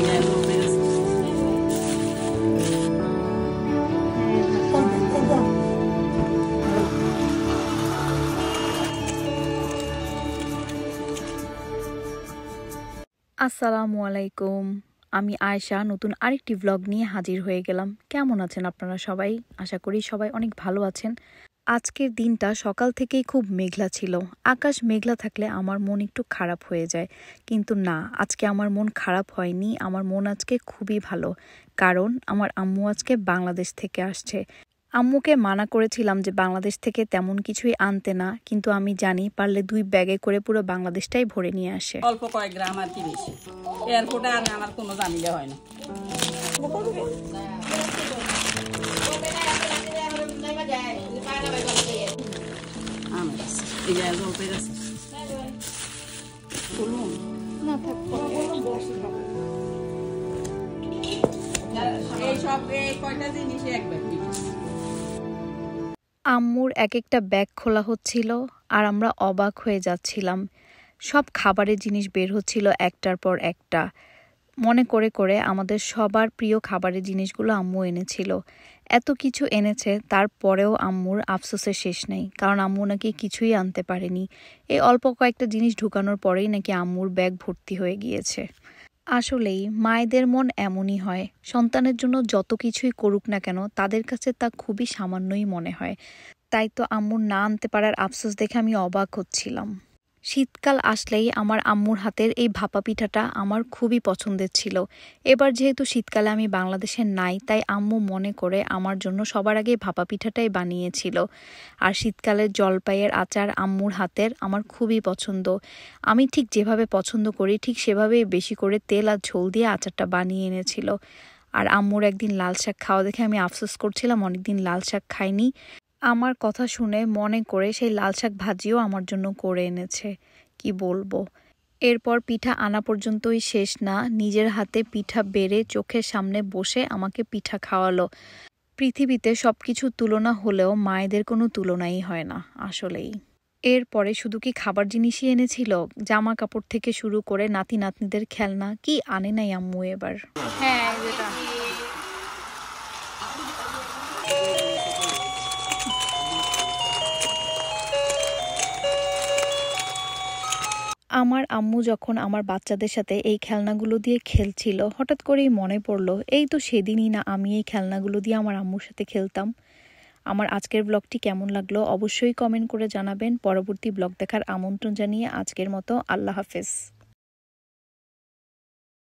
আসসালামু আলাইকুম। আমি আয়েশা নতুন আরেকটি ব্লগ নিয়ে হাজির হয়ে গেলাম। কেমন আছেন আপনারা সবাই? আশা করি সবাই অনেক ভালো আছেন। আজকের দিনটা সকাল থেকেই খুব মেঘলা ছিল। আকাশ মেঘলা থাকলে আমার মন একটু খারাপ হয়ে যায়। কিন্তু না, আজকে আমার মন খারাপ হয়নি। আমার মন আজকে খুবই ভালো। কারণ আমার আম্মু আজকে বাংলাদেশ থেকে আসছে। আম্মুকে মানা করেছিলাম যে বাংলাদেশ থেকে তেমন কিছুই আনতে না, কিন্তু আমি জানি পারলে 2 ব্যাগে করে পুরো বাংলাদেশটাই ভরে নিয়ে আসে। অল্প কয়েক গ্রাম আর কি বেশি। এয়ারপোর্টে আনে আমার কোনো জামিলা হয় না। এই সব কয়টা জিনিস একবার আম্মুর এক একটা ব্যাগ খোলা হচ্ছিল আর আমরা অবাক হয়ে যাচ্ছিলাম। সব খাবারের জিনিস বের হচ্ছিল একটার পর একটা। মনে করে করে আমাদের সবার প্রিয় খাবারের জিনিসগুলো আম্মু এনেছিল। এত কিছু এনেছে, তারপরেও আম্মুর আফসোসের শেষ নেই, কারণ আম্মু নাকি কিছুই আনতে পারেনি। এই অল্প কয়েকটা জিনিস ঢুকানোর পরেই নাকি আম্মুর ব্যাগ ভর্তি হয়ে গিয়েছে। আসলেই মায়েদের মন এমনই হয়। সন্তানের জন্য যত কিছুই করুক না কেন, তাদের কাছে তা খুবই সামান্যই মনে হয়। তাই তো আম্মুর না আনতে পারার আফসোস দেখে আমি অবাক হচ্ছিলাম। শীতকাল আসলেই আমার আম্মুর হাতের এই ভাপা পিঠাটা আমার খুবই পছন্দের ছিল। এবার যেহেতু শীতকালে আমি বাংলাদেশে নাই, তাই আম্মু মনে করে আমার জন্য সবার আগে ভাপা পিঠাটাই বানিয়েছিল। আর শীতকালের জলপাইয়ের আচার আম্মুর হাতের আমার খুবই পছন্দ। আমি ঠিক যেভাবে পছন্দ করি ঠিক সেভাবেই বেশি করে তেল আর ঝোল দিয়ে আচারটা বানিয়ে এনেছিল। আর আম্মুর একদিন লাল শাক খাওয়া দেখে আমি আফসোস করছিলাম অনেকদিন লাল শাক খাইনি। আমার কথা শুনে মনে করে সেই লাল শাক ভাজিও আমার জন্য করে এনেছে। কি বলবো। এরপর পিঠা আনা পর্যন্তই শেষ না, নিজের হাতে পিঠা বেড়ে চোখের সামনে বসে আমাকে পিঠা খাওয়ালো। পৃথিবীতে সবকিছুর তুলনা হলেও মায়েদের কোনো তুলনাই হয় না আসলেই। এরপরে শুধু কি খাবার জিনিসই এনেছিল? জামা কাপড় থেকে শুরু করে নাতি নাতনিদের খেলনা কি আনে নাই আম্মু এবার? হ্যাঁ যেটা আমার আম্মু যখন আমার বাচ্চাদের সাথে এই খেলনাগুলো দিয়ে খেলছিল, হঠাৎ করেই মনে পড়লো এই তো সেদিনই না আমি এই খেলনাগুলো দিয়ে আমার আম্মুর সাথে খেলতাম। আমার আজকের ব্লগটি কেমন লাগলো অবশ্যই কমেন্ট করে জানাবেন। পরবর্তী ব্লগ দেখার আমন্ত্রণ জানিয়ে আজকের মতো আল্লাহ হাফেজ।